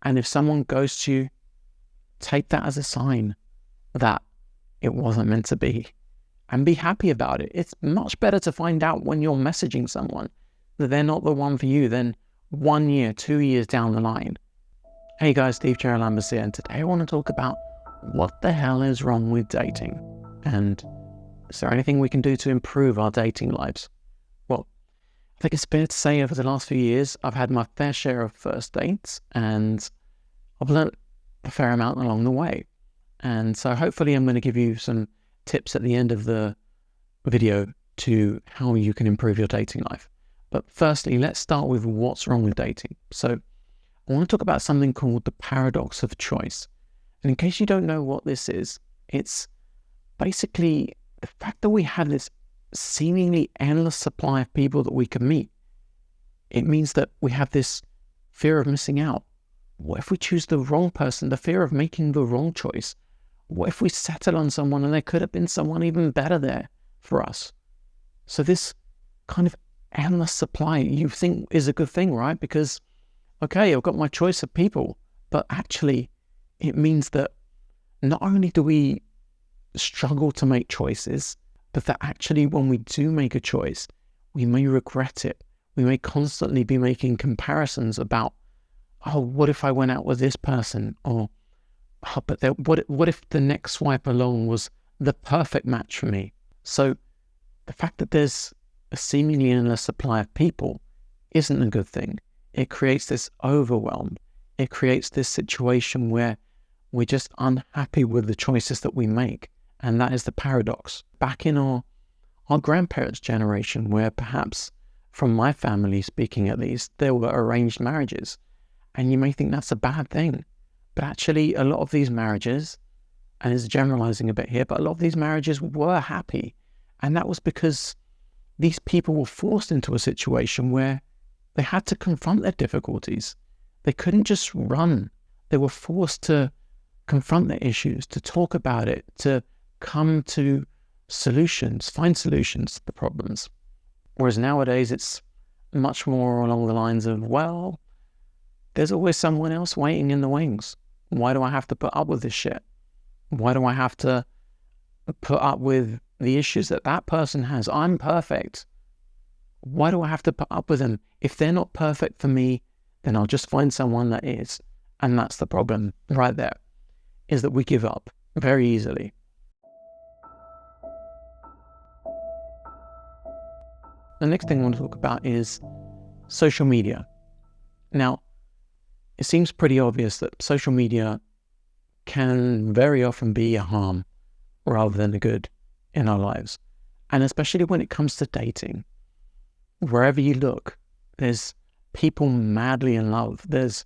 And if someone ghosts you, take that as a sign that it wasn't meant to be, and be happy about it. It's much better to find out when you're messaging someone that they're not the one for you than 1 year, 2 years down the line. Hey guys, Steve Lambert here, and today I want to talk about what the hell is wrong with dating, and is there anything we can do to improve our dating lives? Well, I think it's fair to say over the last few years, I've had my fair share of first dates, and I've learned a fair amount along the way. And so hopefully I'm going to give you some tips at the end of the video to how you can improve your dating life. But firstly, let's start with what's wrong with dating. So I want to talk about something called the paradox of choice. And in case you don't know what this is, it's basically the fact that we have this seemingly endless supply of people that we can meet. It means that we have this fear of missing out. What if we choose the wrong person? The fear of making the wrong choice. What if we settle on someone and there could have been someone even better there for us? So this kind of endless supply you think is a good thing, right? Because, okay, I've got my choice of people, but actually it means that not only do we struggle to make choices, but that actually when we do make a choice, we may regret it. We may constantly be making comparisons about, oh, what if I went out with this person? Or, oh, but what if the next swipe along was the perfect match for me? So the fact that there's a seemingly endless supply of people isn't a good thing. It creates this overwhelm. It creates this situation where we're just unhappy with the choices that we make. And that is the paradox. Back in our grandparents' generation, where perhaps from my family speaking at least, there were arranged marriages. And you may think that's a bad thing. But actually, a lot of these marriages, and it's generalizing a bit here, but a lot of these marriages were happy. And that was because these people were forced into a situation where they had to confront their difficulties. They couldn't just run. They were forced to confront their issues, to talk about it, to come to solutions, find solutions to the problems. Whereas nowadays, it's much more along the lines of, well, there's always someone else waiting in the wings. Why do I have to put up with this shit? Why do I have to put up with the issues that that person has? I'm perfect. Why do I have to put up with them? If they're not perfect for me, then I'll just find someone that is. And that's the problem right there, is that we give up very easily. The next thing I want to talk about is social media. Now, it seems pretty obvious that social media can very often be a harm rather than a good in our lives. And especially when it comes to dating. Wherever you look, there's people madly in love. There's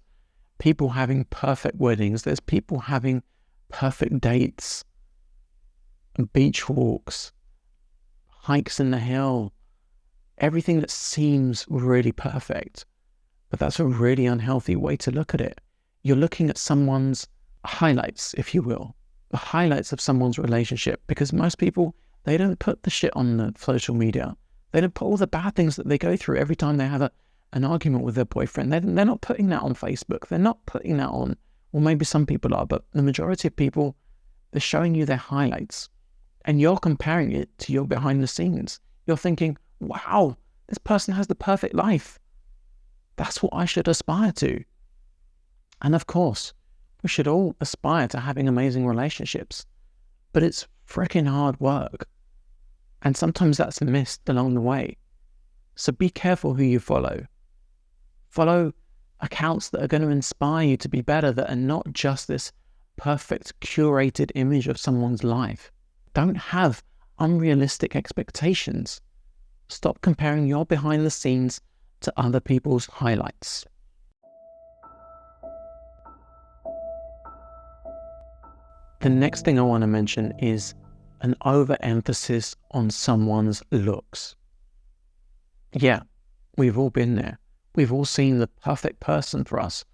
people having perfect weddings. There's people having perfect dates, beach walks, hikes in the hill, everything that seems really perfect. But that's a really unhealthy way to look at it. You're looking at someone's highlights, if you will, the highlights of someone's relationship, because most people, they don't put the shit on the social media. They don't put all the bad things that they go through every time they have an argument with their boyfriend. They're not putting that on Facebook. They're not putting that on, well, maybe some people are, but the majority of people, they're showing you their highlights. And you're comparing it to your behind the scenes. You're thinking, wow, this person has the perfect life. That's what I should aspire to. And of course, we should all aspire to having amazing relationships, but it's freaking hard work. And sometimes that's missed along the way. So be careful who you follow. Follow accounts that are going to inspire you to be better, that are not just this perfect curated image of someone's life. Don't have unrealistic expectations. Stop comparing your behind the scenes to other people's highlights. The next thing I want to mention is an overemphasis on someone's looks. Yeah, we've all been there. We've all seen the perfect person for us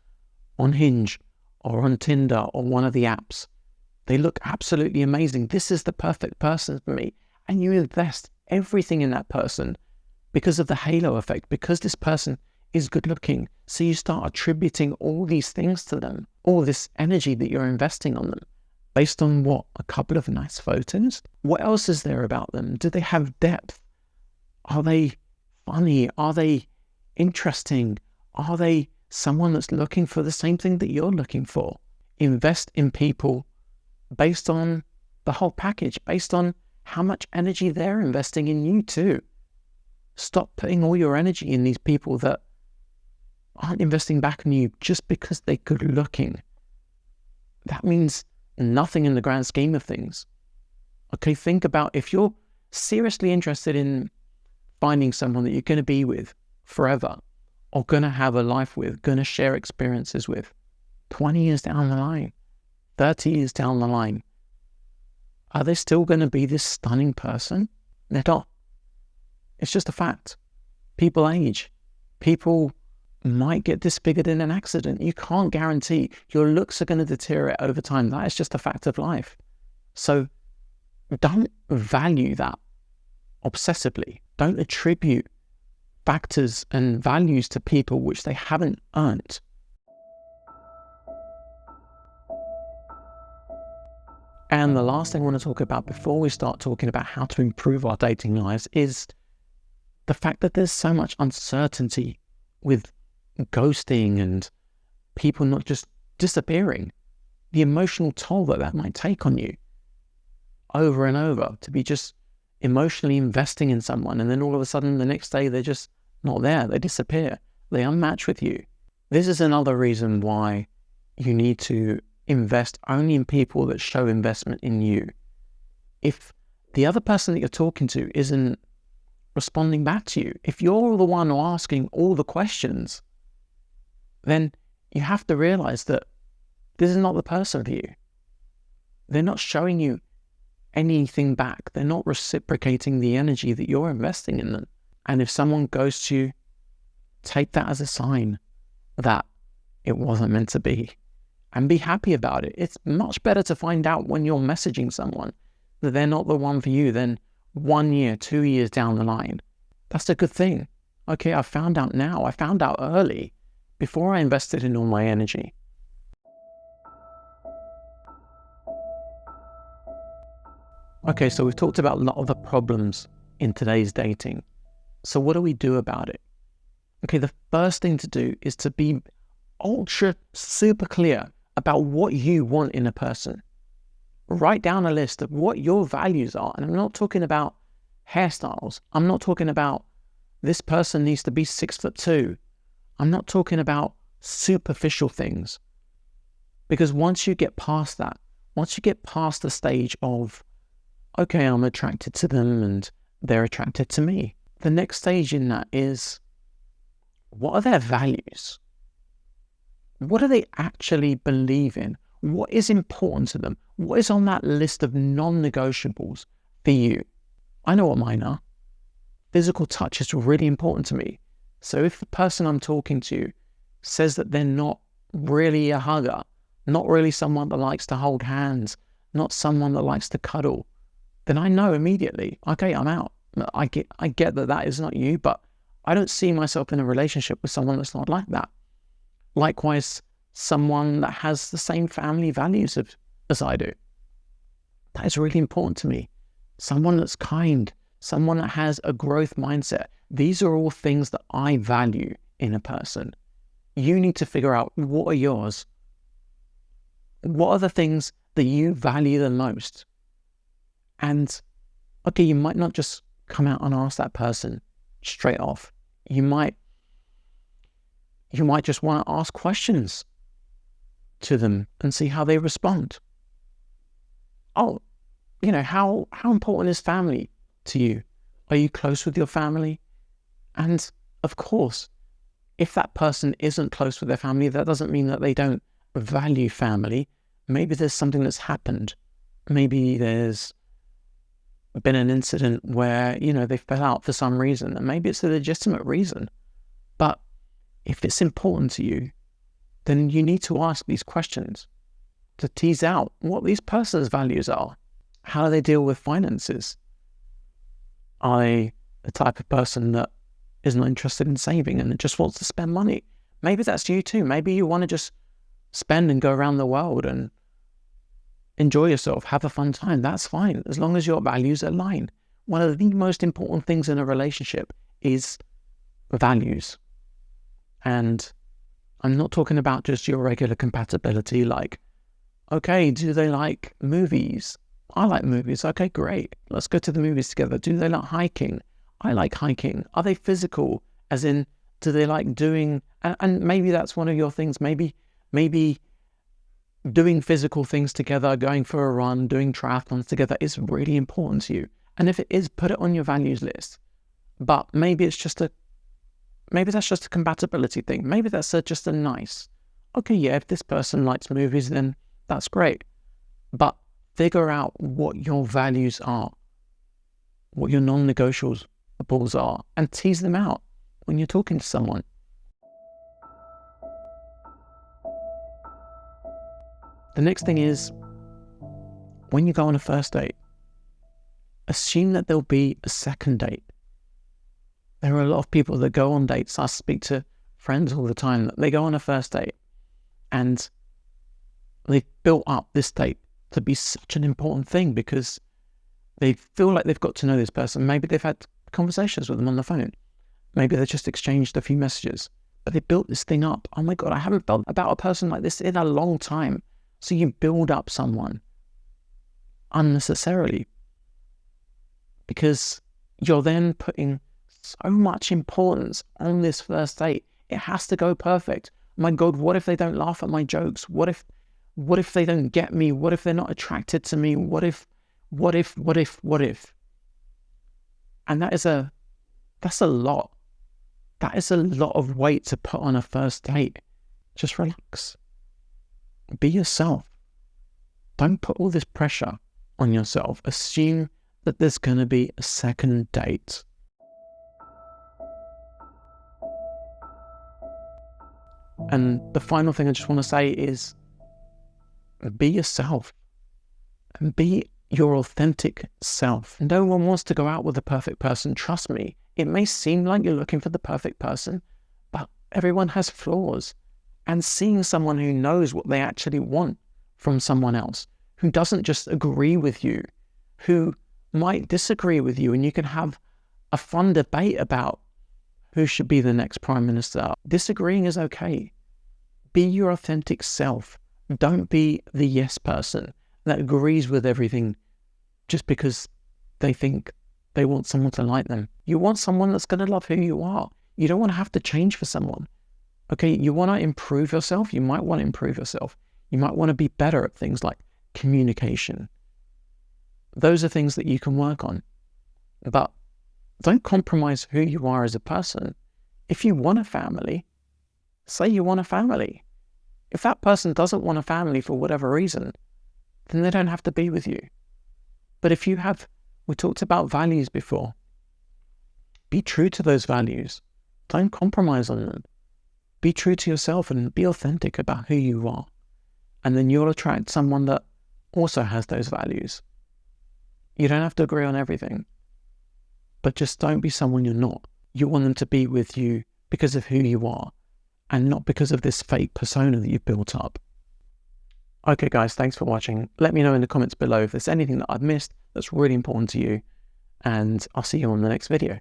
on Hinge or on Tinder or one of the apps. They look absolutely amazing. This is the perfect person for me. And you invest everything in that person because of the halo effect, because this person is good looking. So you start attributing all these things to them, all this energy that you're investing on them, based on what? A couple of nice photos? What else is there about them? Do they have depth? Are they funny? Are they interesting? Are they someone that's looking for the same thing that you're looking for? Invest in people based on the whole package, based on how much energy they're investing in you too. Stop putting all your energy in these people that aren't investing back in you just because they're good looking. That means nothing in the grand scheme of things. Okay, think about if you're seriously interested in finding someone that you're going to be with forever, or going to have a life with, going to share experiences with, 20 years down the line, 30 years down the line, are they still going to be this stunning person? They're not. It's just a fact. People age. People might get disfigured in an accident. You can't guarantee. Your looks are going to deteriorate over time. That is just a fact of life. So don't value that obsessively. Don't attribute factors and values to people which they haven't earned. And the last thing I want to talk about before we start talking about how to improve our dating lives is the fact that there's so much uncertainty with ghosting and people not just disappearing. The emotional toll that might take on you over and over, to be just emotionally investing in someone, and then all of a sudden the next day they're just not there. They disappear. They unmatch with you. This is another reason why you need to invest only in people that show investment in you. If the other person that you're talking to isn't responding back to you, if you're the one asking all the questions, then you have to realize that this is not the person for you. They're not showing you anything back. They're not reciprocating the energy that you're investing in them. And if someone ghosts you, take that as a sign that it wasn't meant to be, and be happy about it. It's much better to find out when you're messaging someone that they're not the one for you than 1 year, 2 years down the line. That's a good thing. Okay, I found out now. I found out early before I invested in all my energy. Okay, so we've talked about a lot of the problems in today's dating. So what do we do about it? Okay, the first thing to do is to be ultra super clear about what you want in a person. Write down a list of what your values are. And I'm not talking about hairstyles. I'm not talking about this person needs to be 6'2". I'm not talking about superficial things. Because once you get past that, once you get past the stage of, okay, I'm attracted to them and they're attracted to me, the next stage in that is, what are their values? What do they actually believe in? What is important to them? What is on that list of non-negotiables for you? I know what mine are. Physical touch is really important to me. So if the person I'm talking to says that they're not really a hugger, not really someone that likes to hold hands, not someone that likes to cuddle, then I know immediately, okay, I'm out. I get that is not you, but I don't see myself in a relationship with someone that's not like that. Likewise, someone that has the same family values as I do. That is really important to me. Someone that's kind, someone that has a growth mindset. These are all things that I value in a person. You need to figure out, what are yours? What are the things that you value the most? And okay, you might not just come out and ask that person straight off. You might just want to ask questions to them and see how they respond. Oh, how important is family to you? Are you close with your family? And of course, if that person isn't close with their family, that doesn't mean that they don't value family. Maybe there's something that's happened. Maybe there's been an incident where, they fell out for some reason, and maybe it's a legitimate reason. But if it's important to you, then you need to ask these questions to tease out what these person's values are. How do they deal with finances? Are they the type of person that is not interested in saving and just wants to spend money. Maybe that's you too. Maybe you want to just spend and go around the world and enjoy yourself, have a fun time. That's fine, as long as your values align. One of the most important things in a relationship is values. And I'm not talking about just your regular compatibility, like, okay, do they like movies? I like movies. Okay, great. Let's go to the movies together. Do they like hiking? I like hiking. Are they physical? As in, do they like doing, and maybe that's one of your things, maybe doing physical things together, going for a run, doing triathlons together is really important to you. And if it is, put it on your values list. But maybe that's just a compatibility thing. Maybe that's just a nice, okay, yeah, if this person likes movies, then that's great. But figure out what your values are, what your non-negotiables are, and tease them out when you're talking to someone. The next thing is, when you go on a first date, assume that there'll be a second date. There are a lot of people that go on dates. I speak to friends all the time that they go on a first date and they've built up this date to be such an important thing because they feel like they've got to know this person. Maybe they've had conversations with them on the phone. Maybe they just exchanged a few messages, but they built this thing up. Oh my God, I haven't felt about a person like this in a long time. So you build up someone unnecessarily because you're then putting so much importance on this first date. It has to go perfect. My God, what if they don't laugh at my jokes? What if they don't get me? What if they're not attracted to me? What if? And that's a lot. That is a lot of weight to put on a first date. Just relax. Be yourself. Don't put all this pressure on yourself. Assume that there's going to be a second date. And the final thing I just want to say is be yourself and be your authentic self. No one wants to go out with a perfect person. Trust me, it may seem like you're looking for the perfect person, but everyone has flaws. And seeing someone who knows what they actually want from someone else, who doesn't just agree with you, who might disagree with you, and you can have a fun debate about who should be the next prime minister. Disagreeing is okay. Be your authentic self. Don't be the yes person that agrees with everything just because they think they want someone to like them. You want someone that's going to love who you are. You don't want to have to change for someone. Okay, you want to improve yourself. You might want to improve yourself. You might want to be better at things like communication. Those are things that you can work on. But don't compromise who you are as a person. If you want a family, say you want a family. If that person doesn't want a family for whatever reason, then they don't have to be with you. But if you have, we talked about values before. Be true to those values. Don't compromise on them. Be true to yourself and be authentic about who you are. And then you'll attract someone that also has those values. You don't have to agree on everything, but just don't be someone you're not. You want them to be with you because of who you are and not because of this fake persona that you've built up. Okay guys, thanks for watching. Let me know in the comments below if there's anything that I've missed that's really important to you, and I'll see you on the next video.